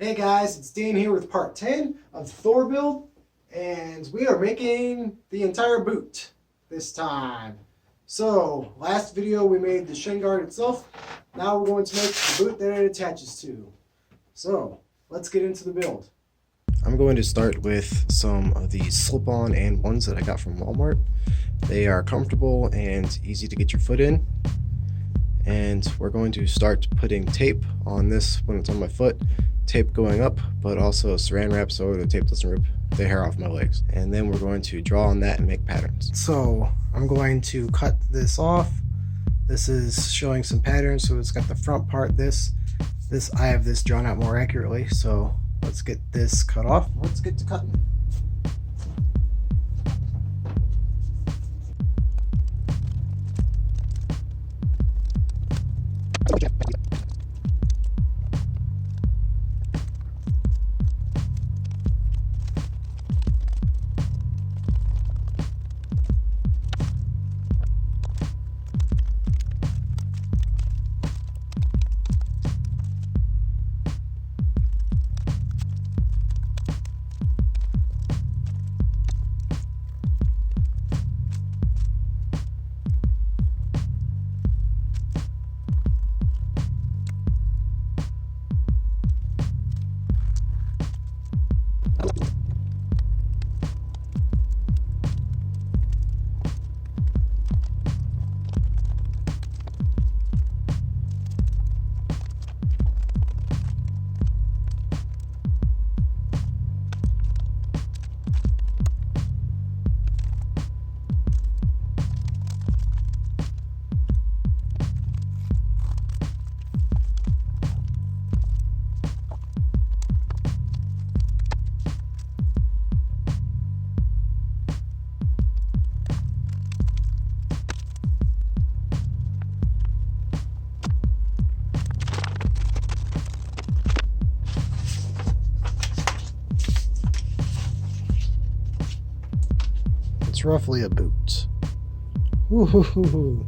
Hey guys, it's Dan here with part 10 of Thor build, and we are making the entire boot this time. So, last video we made the shin guard itself, now we're going to make the boot that it attaches to. So, let's get into the build. I'm going to start with some of the slip-on and ones that I got from Walmart. They are comfortable and easy to get your foot in. And we're going to start putting tape on this when it's on my foot. Tape going up, but also saran wrap so the tape doesn't rip the hair off my legs. And then we're going to draw on that and make patterns. So I'm going to cut this off. This is showing some patterns, so it's got the front part, this I have this drawn out more accurately, so let's get this cut off. Let's get to cutting. It's roughly a boot. Woo-hoo-hoo-hoo.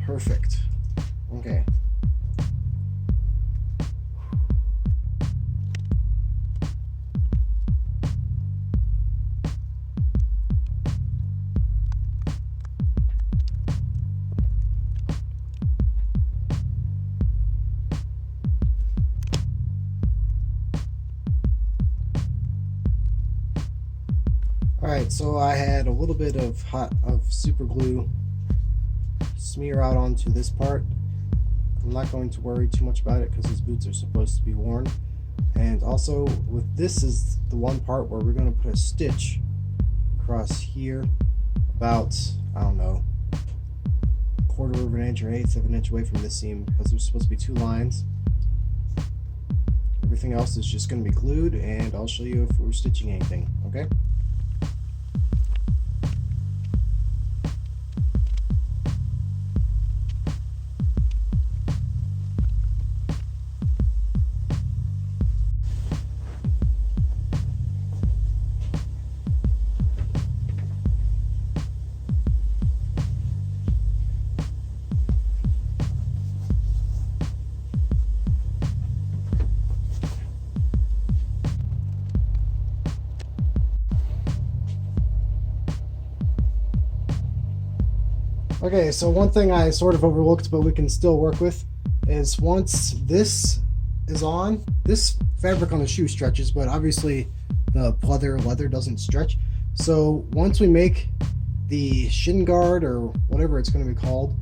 Perfect. Okay. Alright, so I had a little bit of super glue smear out onto this part. I'm not going to worry too much about it because these boots are supposed to be worn. And also with this is the one part where we're going to put a stitch across here about, I don't know, a quarter of an inch or 1/8 of an inch away from this seam, because there's supposed to be two lines. Everything else is just going to be glued, and I'll show you if we're stitching anything, okay? Okay, so one thing I sort of overlooked, but we can still work with, is once this is on, this fabric on the shoe stretches, but obviously the leather doesn't stretch. So once we make the shin guard, or whatever it's going to be called,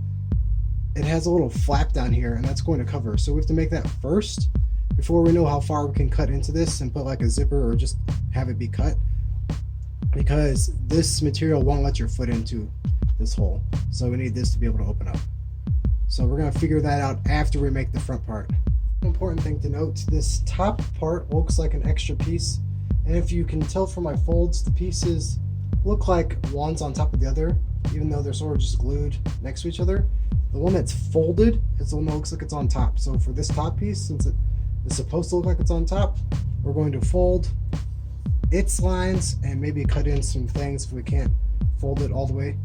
it has a little flap down here, and that's going to cover. So we have to make that first before we know how far we can cut into this and put like a zipper or just have it be cut, because this material won't let your foot into this hole. So we need this to be able to open up. So we're going to figure that out after we make the front part. Important thing to note, this top part looks like an extra piece, and if you can tell from my folds, the pieces look like one's on top of the other, even though they're sort of just glued next to each other. The one that's folded is the one that looks like it's on top. So for this top piece, since it is supposed to look like it's on top, we're going to fold its lines and maybe cut in some things if we can't fold it all the way,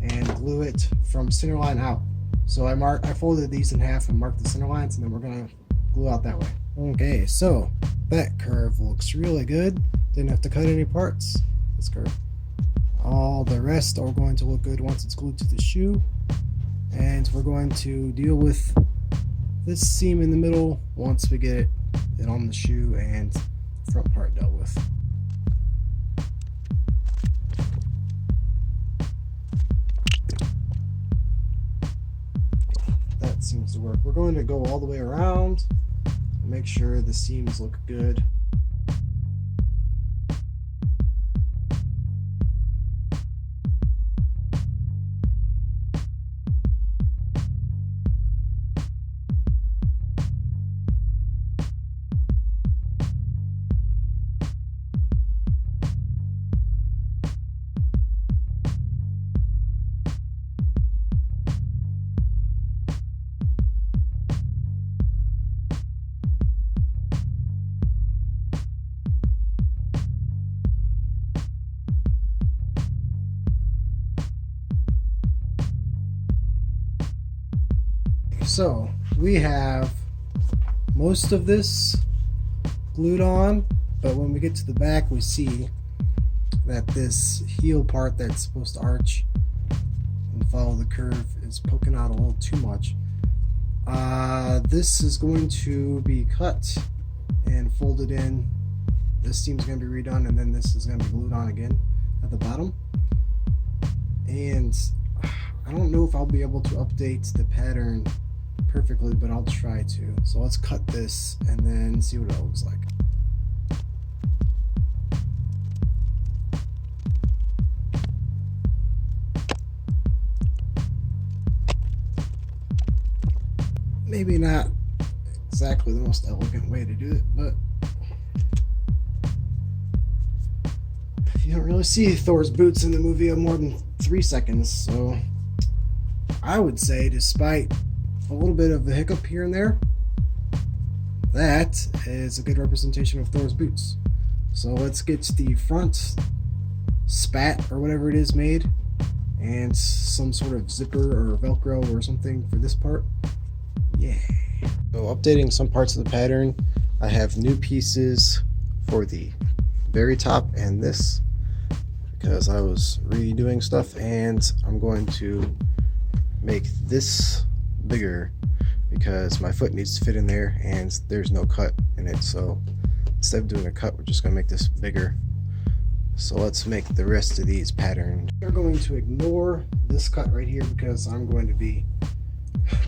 and glue it from center line out. So I folded these in half and marked the center lines, and then we're going to glue out that way. Okay, so that curve looks really good. Didn't have to cut any parts. This curve. All the rest are going to look good once it's glued to the shoe. And we're going to deal with this seam in the middle once we get it on the shoe and the front part dealt with. That seems to work. We're going to go all the way around and make sure the seams look good. So we have most of this glued on, but when we get to the back we see that this heel part that's supposed to arch and follow the curve is poking out a little too much. This is going to be cut and folded in. This seam's going to be redone, and then this is going to be glued on again at the bottom. And I don't know if I'll be able to update the pattern perfectly, but I'll try to. So let's cut this and then see what it looks like. Maybe not exactly the most elegant way to do it, but you don't really see Thor's boots in the movie of more than 3 seconds, so I would say, despite a little bit of a hiccup here and there, that is a good representation of Thor's boots. So let's get the front spat or whatever it is made, and some sort of zipper or velcro or something for this part. Yeah. So updating some parts of the pattern, I have new pieces for the very top and this, because I was redoing stuff, and I'm going to make this bigger because my foot needs to fit in there and there's no cut in it. So instead of doing a cut, we're just going to make this bigger. So let's make the rest of these patterned. We're going to ignore this cut right here because I'm going to be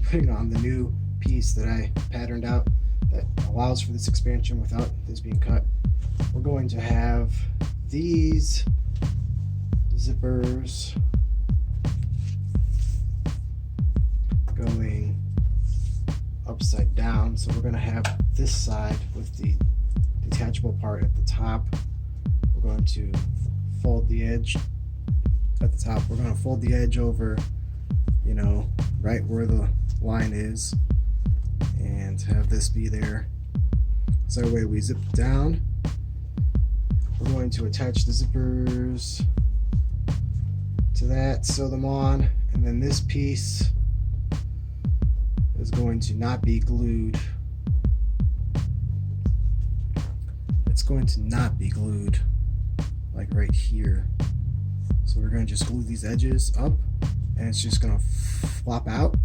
putting on the new piece that I patterned out that allows for this expansion without this being cut. We're going to have these zippers going upside down, so we're going to have this side with the detachable part at the top. We're going to fold the edge at the top. We're going to fold the edge over, you know, right where the line is, and have this be there. So that way we zip down. We're going to attach the zippers to that, sew them on, and then this piece is going to not be glued. It's going to not be glued like right here. So we're going to just glue these edges up, and it's just going to flop out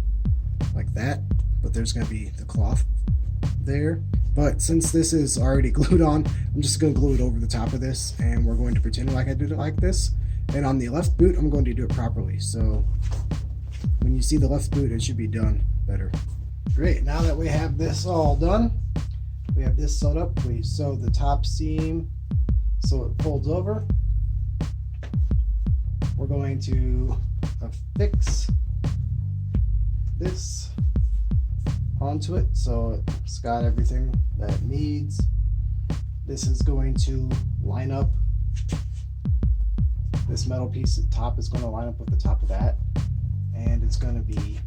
like that, but there's going to be the cloth there. But since this is already glued on, I'm just going to glue it over the top of this, and we're going to pretend like I did it like this. And on the left boot, I'm going to do it properly. So when you see the left boot, it should be done better. Great, now that we have this all done, we have this sewed up. We sew the top seam so it folds over. We're going to affix this onto it so it's got everything that it needs. This is going to line up, this metal piece at the top is going to line up with the top of that, and it's going to be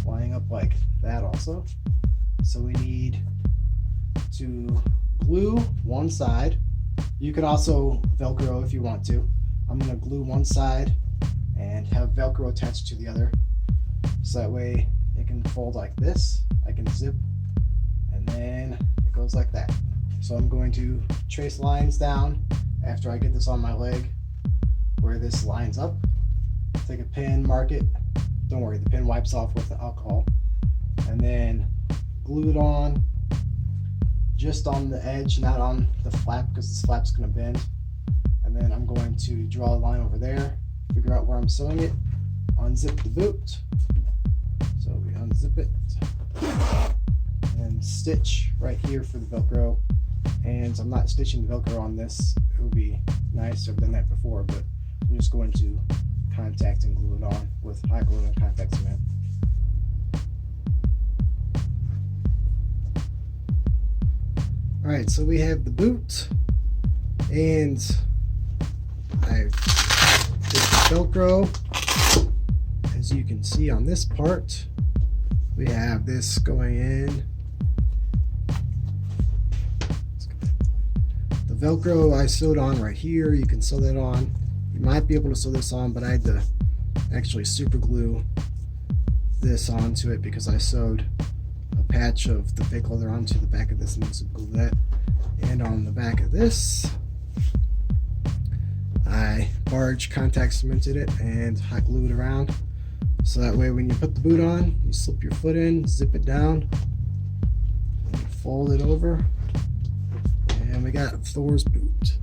lining up like that also. So we need to glue one side. You can also velcro if you want to. I'm going to glue one side and have velcro attached to the other, so that way it can fold like this. I can zip and then it goes like that. So I'm going to trace lines down after I get this on my leg where this lines up. Take a pin, mark it. Don't worry, the pin wipes off with the alcohol. And then glue it on just on the edge, not on the flap, because this flap's going to bend. And then I'm going to draw a line over there, figure out where I'm sewing it, unzip the boot. So we unzip it and stitch right here for the Velcro. And I'm not stitching the Velcro on this. It would be nice. I've done that before, but I'm just going to contact and glue it on with hot glue and contact cement. All right, so we have the boot, and I've put the Velcro. As you can see on this part, we have this going in. The Velcro I sewed on right here. You can sew that on. You might be able to sew this on, but I had to actually super glue this onto it because I sewed a patch of the fake leather onto the back of this and super glue that. And on the back of this, I barge contact cemented it and hot glued it around. So that way when you put the boot on, you slip your foot in, zip it down, and fold it over. And we got Thor's boot.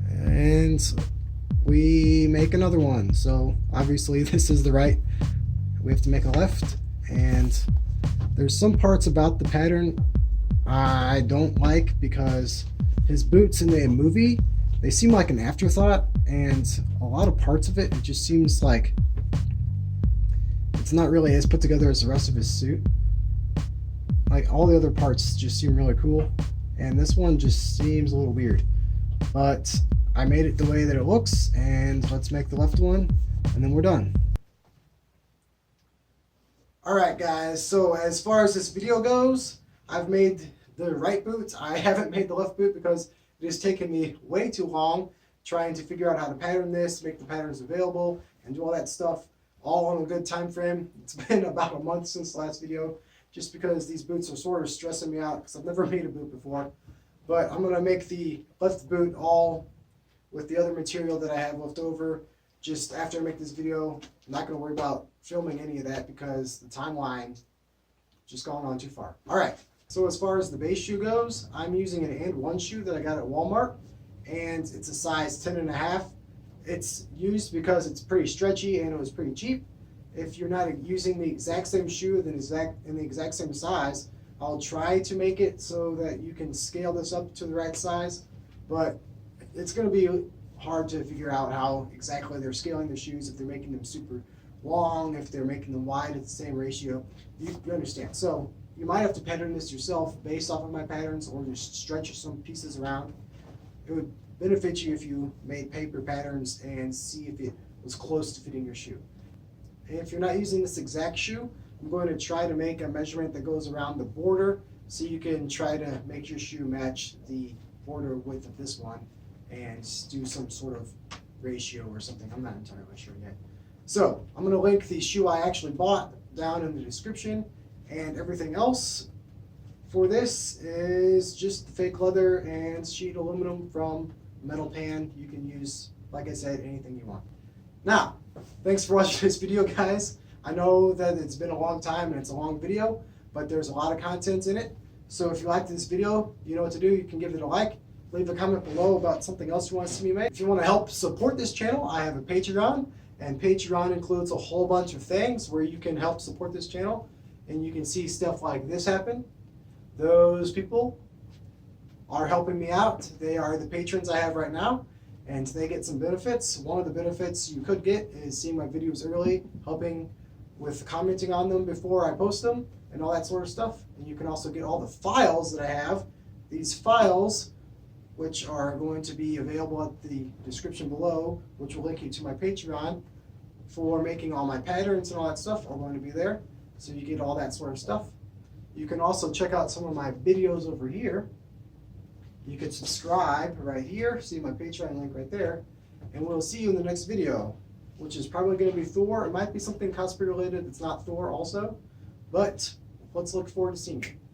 And we make another one. So obviously this is the right. We have to make a left. And there's some parts about the pattern I don't like because his boots in the movie, they seem like an afterthought, and a lot of parts of it just seems like it's not really as put together as the rest of his suit. Like all the other parts just seem really cool, and this one just seems a little weird. But I made it the way that it looks, and let's make the left one, and then we're done. Alright guys, so as far as this video goes, I've made the right boot. I haven't made the left boot because it has taken me way too long trying to figure out how to pattern this, make the patterns available, and do all that stuff all on a good time frame. It's been about a month since the last video, just because these boots are sort of stressing me out because I've never made a boot before. But I'm going to make the left boot all with the other material that I have left over. Just after I make this video, I'm not going to worry about filming any of that because the timeline just gone on too far. Alright, so as far as the base shoe goes, I'm using an And One shoe that I got at Walmart, and it's a size 10.5. It's used because it's pretty stretchy and it was pretty cheap. If you're not using the exact same shoe in the exact same size, I'll try to make it so that you can scale this up to the right size, but it's going to be hard to figure out how exactly they're scaling the shoes, if they're making them super long, if they're making them wide at the same ratio. You understand. So you might have to pattern this yourself based off of my patterns, or just stretch some pieces around. It would benefit you if you made paper patterns and see if it was close to fitting your shoe. And if you're not using this exact shoe, I'm going to try to make a measurement that goes around the border so you can try to make your shoe match the border width of this one and do some sort of ratio or something. I'm not entirely sure yet. So I'm going to link the shoe I actually bought down in the description, and everything else for this is just the fake leather and sheet aluminum from Metal Pan. You can use, like I said, anything you want. Now, thanks for watching this video, guys. I know that it's been a long time and it's a long video, but there's a lot of content in it. So if you liked this video, you know what to do. You can give it a like. Leave a comment below about something else you want to see me make. If you want to help support this channel, I have a Patreon, and Patreon includes a whole bunch of things where you can help support this channel, and you can see stuff like this happen. Those people are helping me out. They are the patrons I have right now, and they get some benefits. One of the benefits you could get is seeing my videos early, helping with commenting on them before I post them, and all that sort of stuff. And you can also get all the files that I have. These files, which are going to be available at the description below, which will link you to my Patreon for making all my patterns and all that stuff, are going to be there. So you get all that sort of stuff. You can also check out some of my videos over here. You can subscribe right here, see my Patreon link right there, and we'll see you in the next video, which is probably going to be Thor. It might be something cosplay related that's not Thor also, but let's look forward to seeing you.